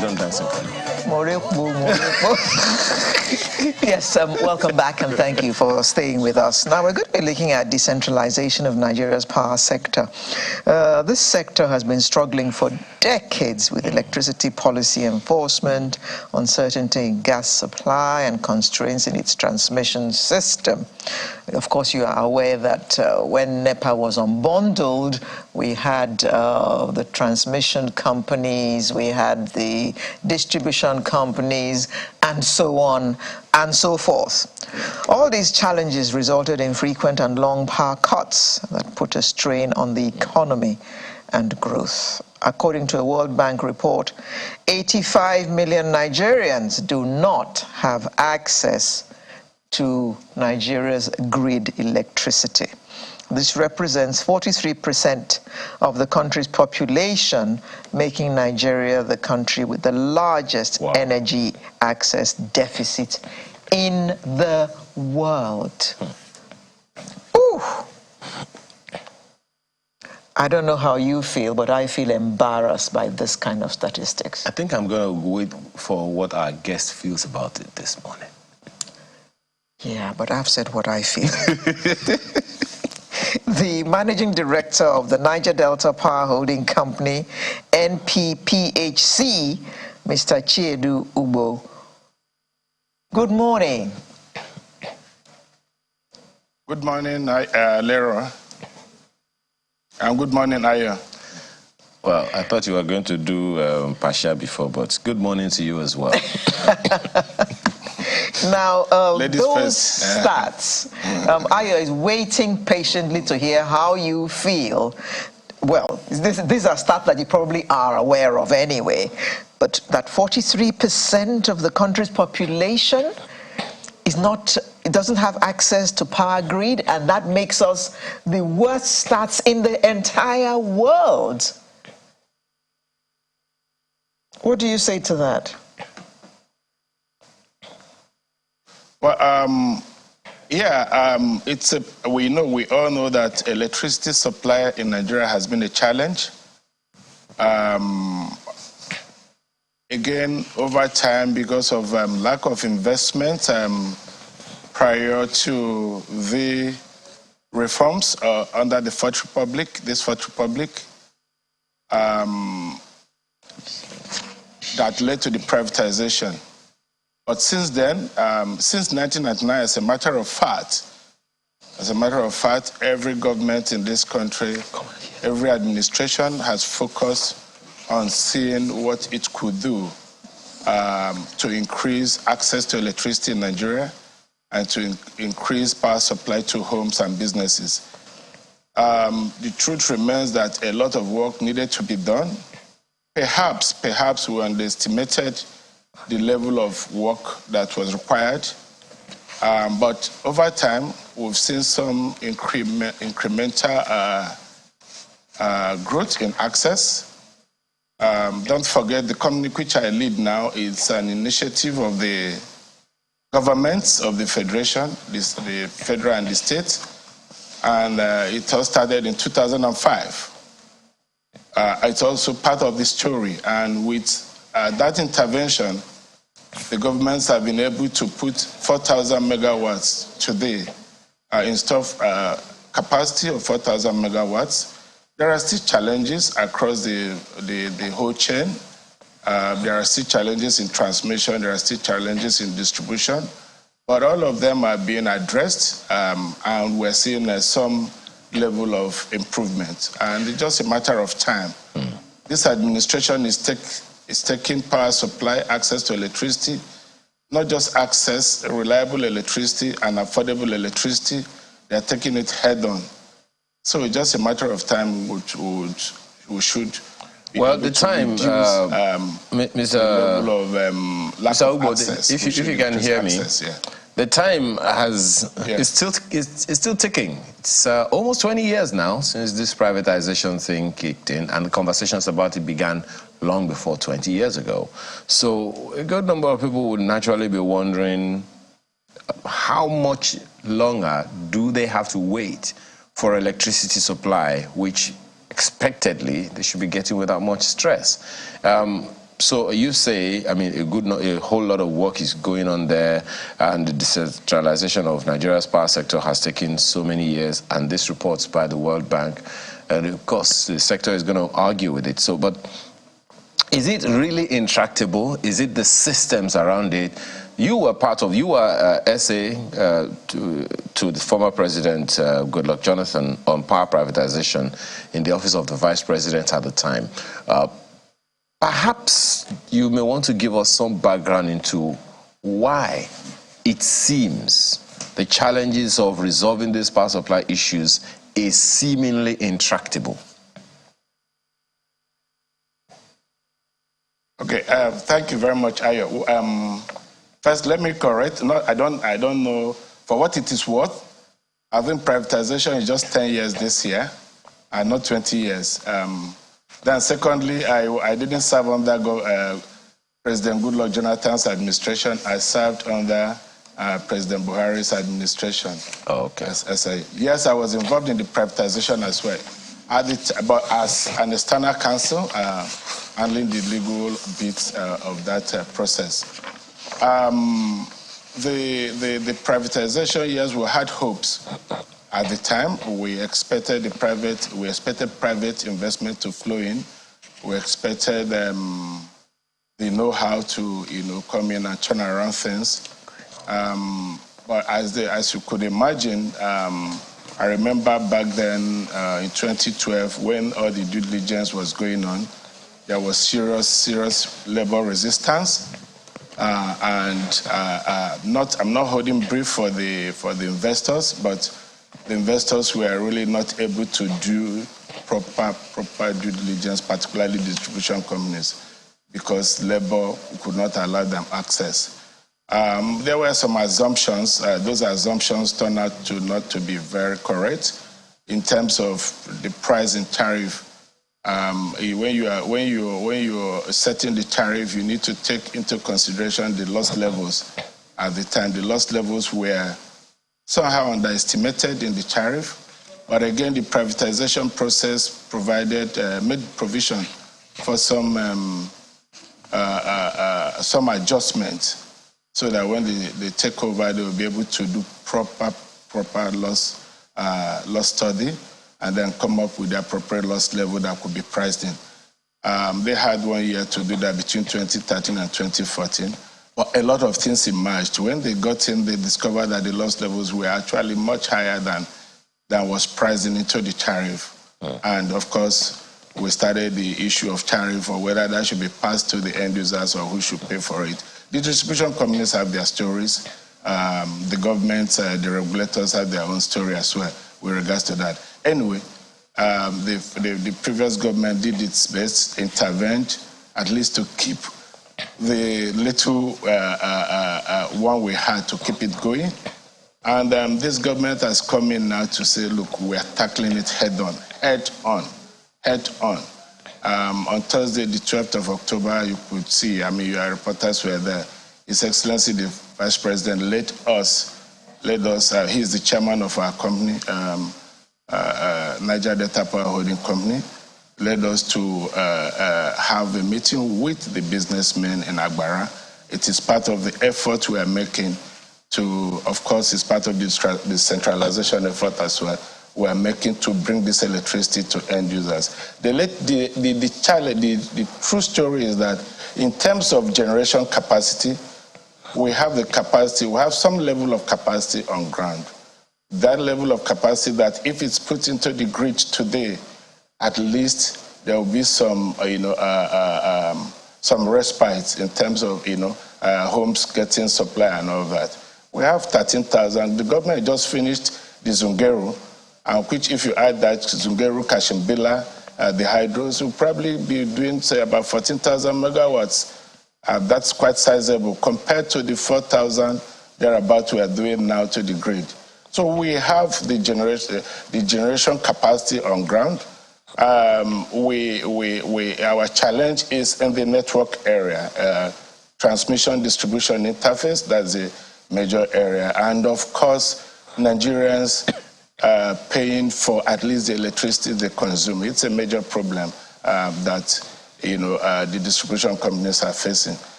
don't dance in Kano. Yes, welcome back and thank you for staying with us. Now we're going to be looking at decentralization of Nigeria's power sector. This sector has been struggling for decades with electricity policy enforcement, uncertainty in gas supply and constraints in its transmission system. Of course, you are aware that when NEPA was unbundled, we had the transmission companies, we had the distribution companies, and so on and so forth. All these challenges resulted in frequent and long power cuts that put a strain on the economy and growth. According to a World Bank report, 85 million Nigerians do not have access to Nigeria's grid electricity. This represents 43% of the country's population, making Nigeria the country with the largest energy access deficit in the world. Ooh. I don't know how you feel, but I feel embarrassed by this kind of statistics. I think I'm going to wait for what our guest feels about it this morning. Yeah, but I've said what I feel. The managing director of the Niger Delta Power Holding Company, NDPHC, Mr. Chiedu Ubo. Good morning. Good morning, Lera. And good morning, Aya. Well, I thought you were going to do Pasha before, but good morning to you as well. Now, those stats, Aya is waiting patiently to hear how you feel. Well, these are stats that you probably are aware of anyway, but that 43% of the country's population it doesn't have access to power grid, and that makes us the worst stats in the entire world. What do you say to that? Well, we all know that electricity supply in Nigeria has been a challenge. Again, over time, because of lack of investment prior to the reforms under the Fourth Republic, that led to the privatization. But since then, since 1999, as a matter of fact, every government in this country, every administration has focused on seeing what it could do to increase access to electricity in Nigeria and to increase power supply to homes and businesses. The truth remains that a lot of work needed to be done. Perhaps we underestimated the level of work that was required. But over time, we've seen some incremental growth in access. Don't forget, the company which I lead now is an initiative of the governments of the Federation, the federal and the state, and it all started in 2005. It's also part of the story, and with that intervention, the governments have been able to put 4,000 megawatts today, installed capacity of 4,000 megawatts. There are still challenges across the whole chain. There are still challenges in transmission, there are still challenges in distribution, but all of them are being addressed, and we're seeing some level of improvement. And it's just a matter of time. This administration is taking power supply, access to electricity, not just access, reliable electricity and affordable electricity, they're taking it head on. So it's just a matter of time we should be well, able the to time, reduce Mr. the level of lack Mr. of Ubo, access. if you can hear me, the time is still ticking. It's almost 20 years now since this privatization thing kicked in, and the conversations about it began long before 20 years ago. So a good number of people would naturally be wondering how much longer do they have to wait for electricity supply, which expectedly they should be getting without much stress. So you say, I mean, a whole lot of work is going on there, and the decentralization of Nigeria's power sector has taken so many years, and this reports by the World Bank, and of course the sector is going to argue with it. So, but is it really intractable? Is it the systems around it? You were SA to the former president, Goodluck Jonathan, on power privatization in the office of the vice president at the time. Perhaps you may want to give us some background into why it seems the challenges of resolving these power supply issues is seemingly intractable. Okay, thank you very much, Ayo. First, let me correct. No, I don't know. For what it is worth, I think privatization is just 10 years this year, and not 20 years. Then secondly, I didn't serve under President Goodluck Jonathan's administration. I served under President Buhari's administration. Oh, okay. Yes, I was involved in the privatization as well, but as an external counsel, handling the legal bits of that process. The privatization, yes, we had hopes. At the time, we expected private investment to flow in. We expected the know-how to, come in and turn around things. But as you could imagine, I remember back then in 2012 when all the due diligence was going on, there was serious labor resistance. I'm not holding brief for the investors, but the investors were really not able to do proper due diligence, particularly distribution companies, because labor could not allow them access. There were some assumptions. Those assumptions turned out to not to be very correct in terms of the price and tariff. When you're setting the tariff, you need to take into consideration the loss levels. At the time, the loss levels were somehow underestimated in the tariff. But again, the privatization process made provision for some adjustments, so that when they take over, they will be able to do proper loss study, and then come up with the appropriate loss level that could be priced in. They had 1 year to do that between 2013 and 2014. But a lot of things emerged. When they got in, they discovered that the loss levels were actually much higher than was priced into the tariff. And of course, we started the issue of tariff, or whether that should be passed to the end users or who should pay for it. The distribution companies have their stories. The government, the regulators have their own story as well with regards to that. Anyway, the previous government did its best, intervened, at least to keep the little one we had, to keep it going. And this government has come in now to say, look, we are tackling it head on. On Thursday, the 12th of October, you could see, your reporters were there. His Excellency, the Vice President, led us, he's the chairman of our company, Niger Delta Power Holding Company, led us to have a meeting with the businessmen in Agbara. It is part of the effort we are making to, of course, it's part of the decentralization effort as well, we are making to bring this electricity to end users. The true story is that in terms of generation capacity, we have the capacity, we have some level of capacity on ground. That level of capacity that if it's put into the grid today, at least there will be some, some respite in terms of, homes getting supply and all that. We have 13,000. The government just finished the Zungeru, which if you add that Zungeru, Kashimbila, the hydros, will probably be doing, say, about 14,000 megawatts. That's quite sizable compared to the 4,000 thereabout we are doing now to the grid. So we have the generation capacity on ground. Our challenge is in the network area, transmission distribution interface. That's a major area, and of course, Nigerians paying for at least the electricity they consume. It's a major problem that the distribution companies are facing.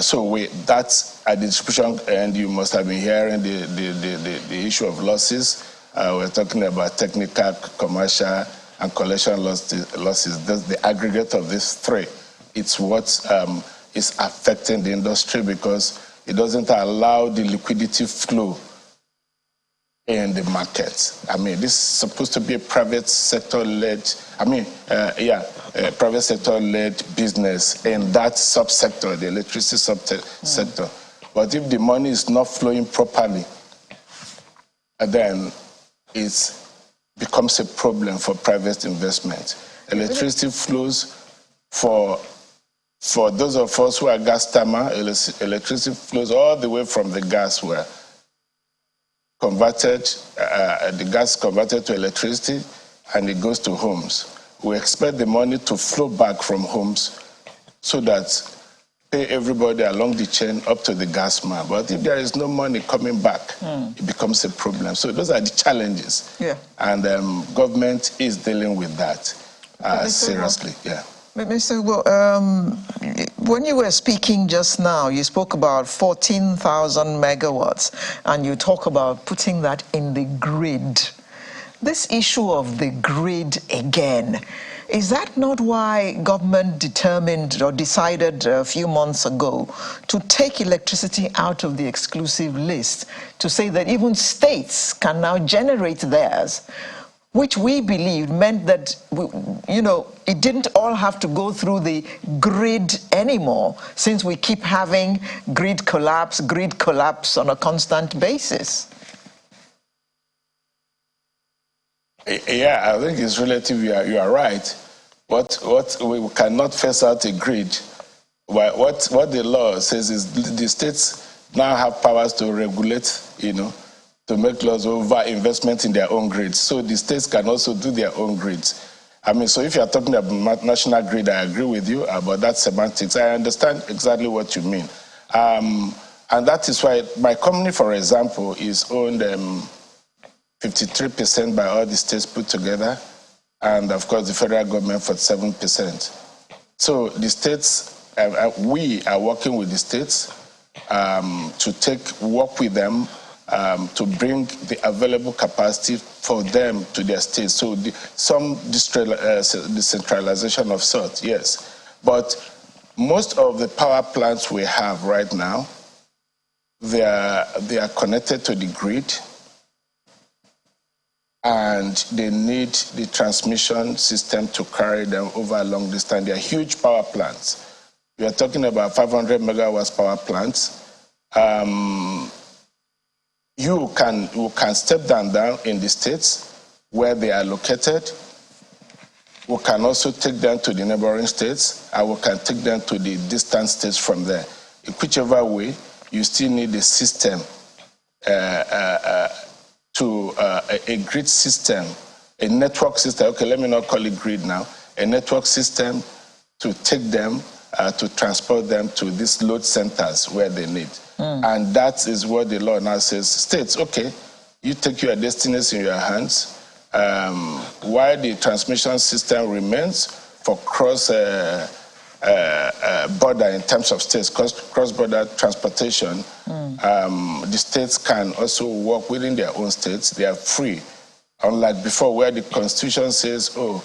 So that's at the distribution end. You must have been hearing the issue of losses. We're talking about technical, commercial, and collection losses. That's the aggregate of these three. It's what is affecting the industry because it doesn't allow the liquidity flow in the market. I mean, this is supposed to be a private sector-led, private sector-led business in that subsector, the electricity sector. But if the money is not flowing properly, then it becomes a problem for private investment. Electricity flows for those of us who are gas tamer, electricity flows all the way from the gas where the gas converted to electricity, and it goes to homes. We expect the money to flow back from homes so that pay everybody along the chain up to the gas man. But if there is no money coming back, it becomes a problem. So those are the challenges. Yeah. And government is dealing with that seriously. Yeah. Mr. When you were speaking just now, you spoke about 14,000 megawatts, and you talk about putting that in the grid. This issue of the grid again, is that not why government determined or decided a few months ago to take electricity out of the exclusive list, to say that even states can now generate theirs, which we believed meant that, it didn't all have to go through the grid anymore, since we keep having grid collapse on a constant basis? Yeah, I think it's relative. You are right. What we cannot phase out a grid. What the law says is the states now have powers to regulate, to make laws over investment in their own grids. So the states can also do their own grids. I mean, so if you're talking about national grid, I agree with you about that semantics. I understand exactly what you mean. And that is why my company, for example, is owned 53% by all the states put together, and of course the federal government for 7%. So the states, we are working with the states to work with them to bring the available capacity for them to their states. So some decentralization of sorts, yes. But most of the power plants we have right now, they are connected to the grid, and they need the transmission system to carry them over a long distance. They are huge power plants. We are talking about 500 megawatts power plants. You can step down in the states where they are located. We can also take them to the neighboring states, and we can take them to the distant states from there. In whichever way, you still need a system, a grid system, a network system. Okay, let me not call it grid now. A network system to take them, to transport them to these load centers where they need. And that is what the law now says. States, okay, you take your destinies in your hands, while the transmission system remains for cross-border in terms of states, cross-border transportation. The states can also work within their own states. They are free, unlike before where the Constitution says, oh,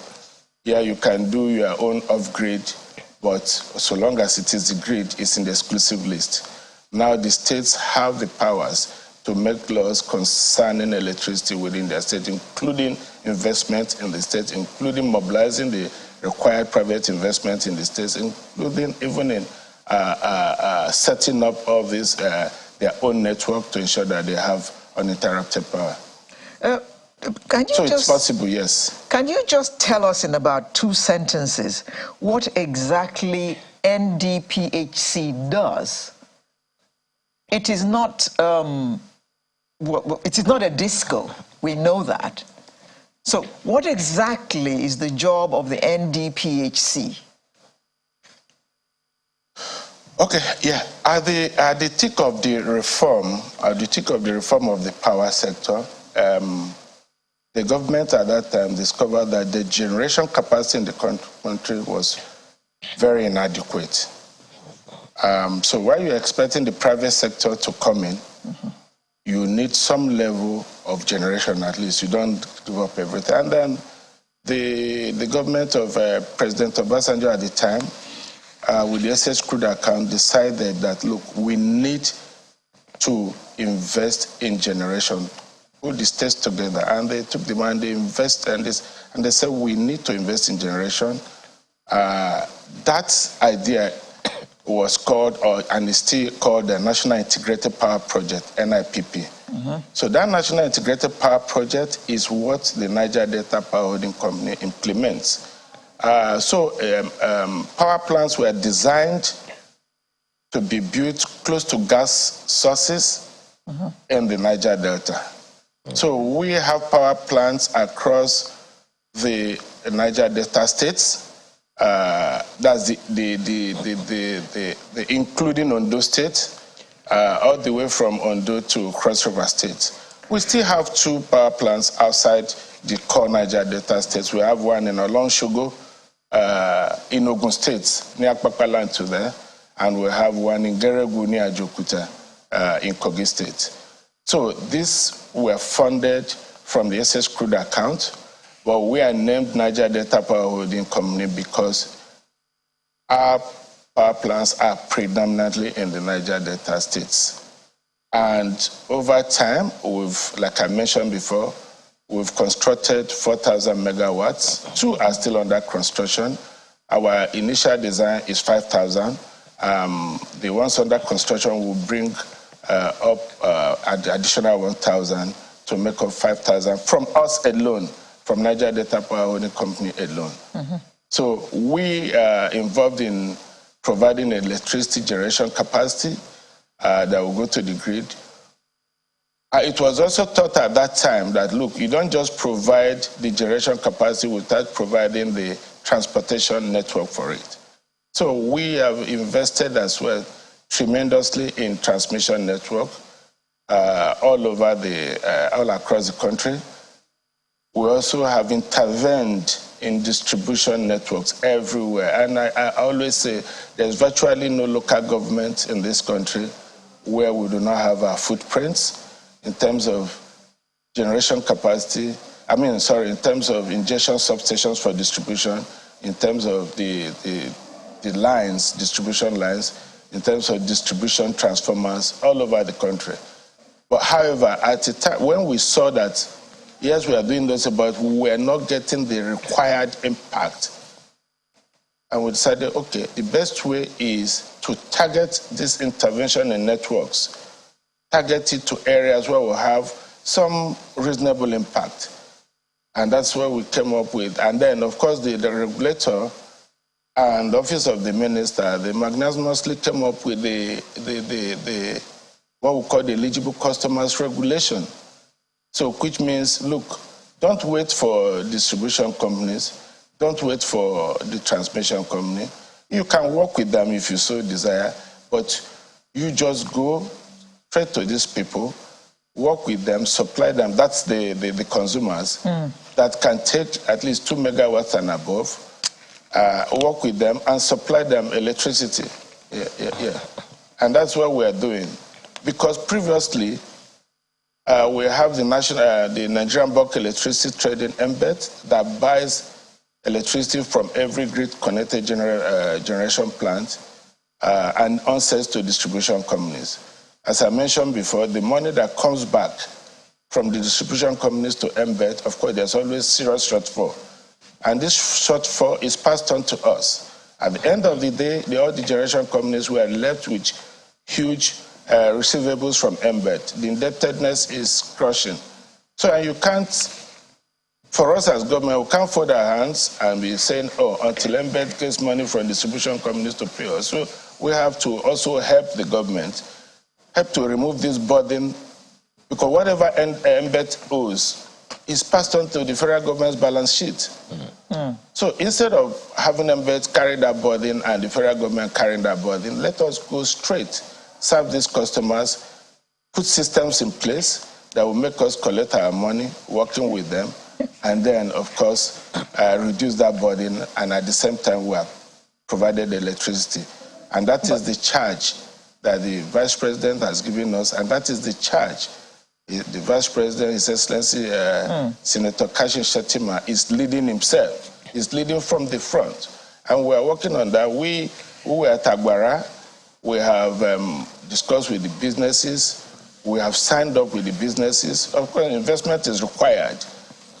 yeah, you can do your own off-grid, but so long as it is the grid, it's in the exclusive list. Now the states have the powers to make laws concerning electricity within their state, including investment in the state, including mobilizing the required private investment in the states, including even in setting up all this, their own network to ensure that they have uninterrupted power. It's possible, yes. Can you just tell us in about 2 sentences what exactly NDPHC does? It is not a disco, we know that. So what exactly is the job of the NDPHC? Okay, yeah. At the thick of the reform, of the power sector, the government at that time discovered that the generation capacity in the country was very inadequate. So while you're expecting the private sector to come in, you need some level of generation at least. You don't give up everything. And then the government of President Obasanjo at the time, with the SS crude account, decided that, look, we need to invest in generation. Put the states together, and they took the money, they invest in this, and they said we need to invest in generation. That idea was called, and is still called, the National Integrated Power Project, NIPP. So that National Integrated Power Project is what the Niger Delta Power Holding Company implements. Power plants were designed to be built close to gas sources in the Niger Delta. So we have power plants across the Niger Delta states. That's the including Ondo State, all the way from Ondo to Cross River State. We still have 2 power plants outside the core Niger Delta states. We have one in Olongshogo, in Ogun State, near Papaland to there, and we have one in Geregu near Jokuta, in Kogi State. So these were funded from the SS crude account, but we are named Niger Delta Power Holding Company because our power plants are predominantly in the Niger Delta states. And over time, like I mentioned before, we've constructed 4,000 megawatts. 2 are still under construction. Our initial design is 5,000. The ones under construction will bring up additional 1,000 to make up 5,000 from us alone, from Niger Delta Power Holding Company alone. So we are involved in providing electricity generation capacity that will go to the grid. It was also thought at that time that, look, you don't just provide the generation capacity without providing the transportation network for it. So we have invested as well tremendously in transmission network all across the country. We also have intervened in distribution networks everywhere. And I always say there's virtually no local government in this country where we do not have our footprints in terms of generation capacity. In terms of injection substations for distribution, in terms of the lines, distribution lines, in terms of distribution transformers all over the country. But however, at the time, when we saw that, yes, we are doing this, but we were not getting the required impact, and we decided, okay, the best way is to target this intervention in networks, target it to areas where we'll have some reasonable impact. And that's where we came up with. And then, of course, the regulator and the Office of the Minister, they magnanimously came up with the what we call the Eligible Customers Regulation. So, which means, look, don't wait for distribution companies, don't wait for the transmission company. You can work with them if you so desire, but you just go straight to these people, work with them, supply them. That's the consumers that can take at least 2 megawatts and above, work with them and supply them electricity. Yeah. And that's what we are doing. Because previously, we have the Nigerian Bulk Electricity Trading Embed that buys electricity from every grid-connected generation plant and onsets to distribution companies. As I mentioned before, the money that comes back from the distribution companies to Embed, of course, there's always serious shortfall. And this shortfall is passed on to us. At the end of the day, all the generation companies were left with huge receivables from Embed. The indebtedness is crushing. So you can't, for us as government, we can't fold our hands and be saying, until Embed gets money from distribution companies to pay us. So we have to also help the government, help to remove this burden, because whatever Embed owes is passed on to the federal government's balance sheet. So instead of having Embed carry that burden and the federal government carrying that burden, let us go straight, serve these customers, put systems in place that will make us collect our money, working with them, and then, of course, reduce that burden, and at the same time, we are provided electricity. And that is the charge that the Vice President has given us, and that is the charge the Vice President, His Excellency Senator Kashim Shettima, is leading himself. He's leading from the front. And we are working on that. We were at Agbara. We have discussed with the businesses. We have signed up with the businesses. Of course, investment is required,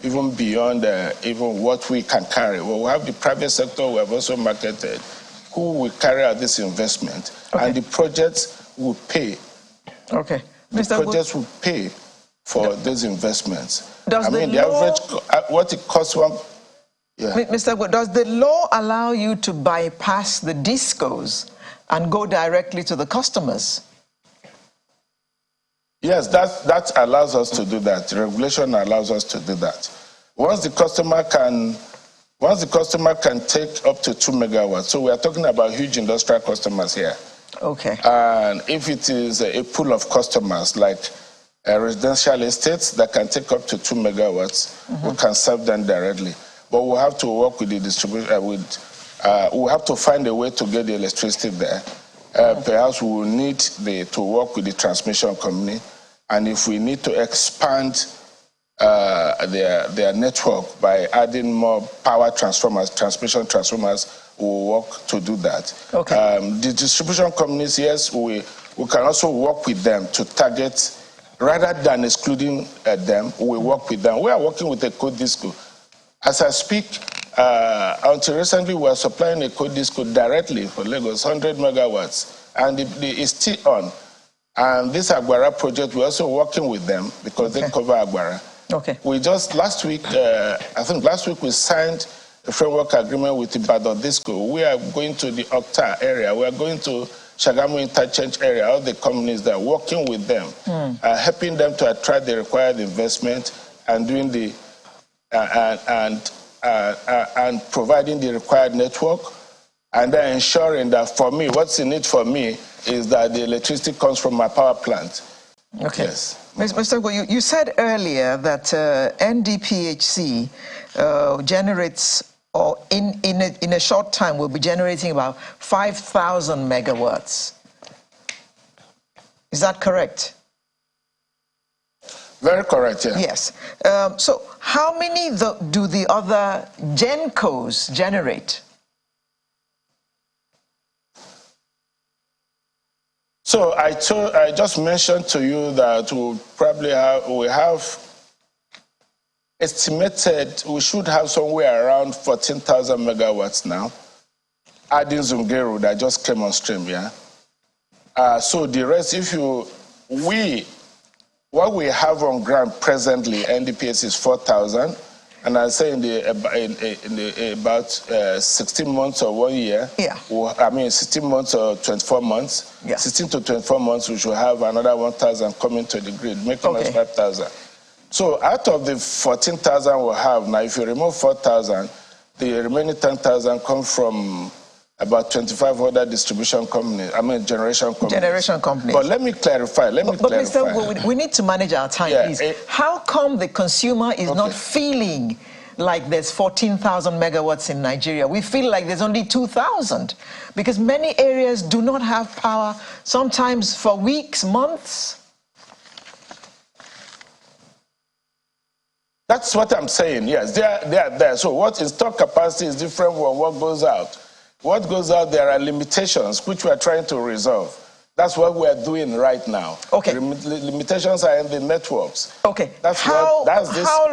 even beyond even what we can carry. Well, we have the private sector. We have also marketed who will carry out this investment. And the projects will pay. Okay. The projects will pay for those investments. I mean, the average, what it costs one... Yeah. Mr. Wood, does the law allow you to bypass the discos and go directly to the customers? Yes, that allows us to do that. The regulation allows us to do that. Once the customer can take up to 2 megawatts, so we are talking about huge industrial customers here. Okay. And if it is a pool of customers like residential estates that can take up to 2 megawatts, we can serve them directly. But we'll have to work with the distributor. We'll have to find a way to get the electricity there. Perhaps we will need to work with the transmission company. And if we need to expand their network by adding more power transformers, transmission transformers, we'll work to do that. Okay. The distribution companies, yes, we can also work with them to target, rather than excluding them, we work with them. We are working with a code disco. As I speak, until recently, we were supplying a code disco directly for Lagos, 100 megawatts, and it's still on. And this Agbara project, we're also working with them because they cover Agbara. Okay. We just last week, I think last week, we signed a framework agreement with Ibadan Disco. We are going to the Okta area. We are going to Shagamu Interchange area. All the companies that are working with them, helping them to attract the required investment and doing the and providing the required network, and then ensuring that for me, what's in it for me is that the electricity comes from my power plant. Okay. Yes. Mr. Go, you said earlier that NDPHC generates, or in a short time, will be generating about 5,000 megawatts. Is that correct? Very correct, yeah. Yes. So how many do the other GenCos generate? So I just mentioned to you that we have estimated we should have somewhere around 14,000 megawatts now, adding Zungeru that just came on stream, yeah. So the rest, what we have on ground presently, NDPHC is 4,000, and I say in about 16 months or 1 year, 16 months or 24 months, 16 to 24 months, we should have another 1,000 coming to the grid, making us 5,000. So out of the 14,000 we have now, if you remove 4,000, the remaining 10,000 come from about 25 other distribution companies, generation companies. Generation companies. But let me clarify, But Mr. we need to manage our time, please. How come the consumer is not feeling like there's 14,000 megawatts in Nigeria? We feel like there's only 2,000 because many areas do not have power, sometimes for weeks, months. That's what I'm saying, yes. They are there. So what is stock capacity is different from what goes out. What goes out, there are limitations which we are trying to resolve. That's what we are doing right now. Okay. The limitations are in the networks. Okay. That's what we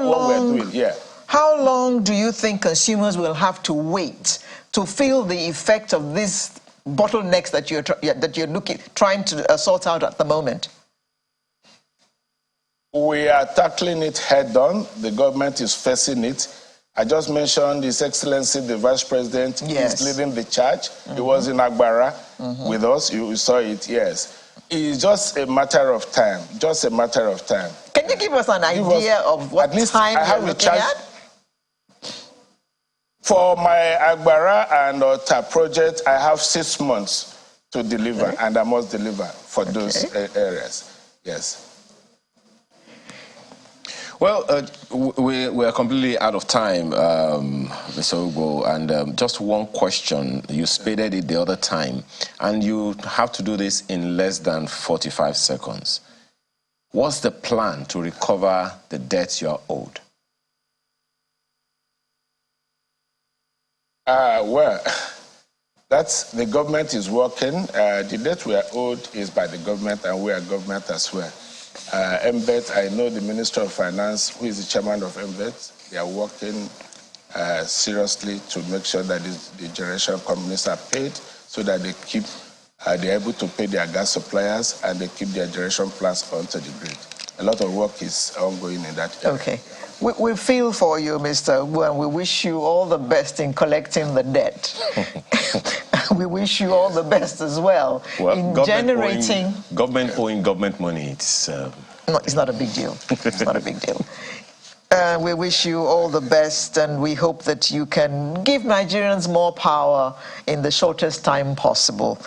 are doing, yeah. How long do you think consumers will have to wait to feel the effect of these bottlenecks that you're trying to sort out at the moment? We are tackling it head on. The government is facing it. I just mentioned His Excellency, the Vice President, is leading the charge. He was in Agbara with us. You saw it, yes. It's just a matter of time, just a matter of time. Can you give us an idea of what time you're looking at? For my Agbara and Ota project, I have 6 months to deliver, and I must deliver for those areas, yes. Well, we are completely out of time, Mr. Ugbo, and just one question. You stated it the other time, and you have to do this in less than 45 seconds. What's the plan to recover the debts you are owed? Well, that's the government is working. The debt we are owed is by the government, and we are government as well. MBET, I know the Minister of Finance, who is the chairman of MBET, they are working seriously to make sure that the generation companies are paid so that they're able to pay their gas suppliers and they keep their generation plants onto the grid. A lot of work is ongoing in that area. Okay. We feel for you, Mr. Ugbo, and we wish you all the best in collecting the debt. We wish you all the best as well, in generating... Government owing government money, it's... No, it's not a big deal. It's not a big deal. We wish you all the best, and we hope that you can give Nigerians more power in the shortest time possible.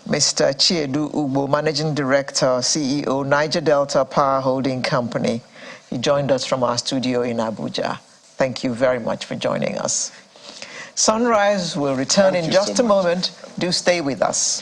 Mr. Chiedu Ugbo, Managing Director, CEO, Niger Delta Power Holding Company. He joined us from our studio in Abuja. Thank you very much for joining us. Sunrise will return in just a moment. Do stay with us.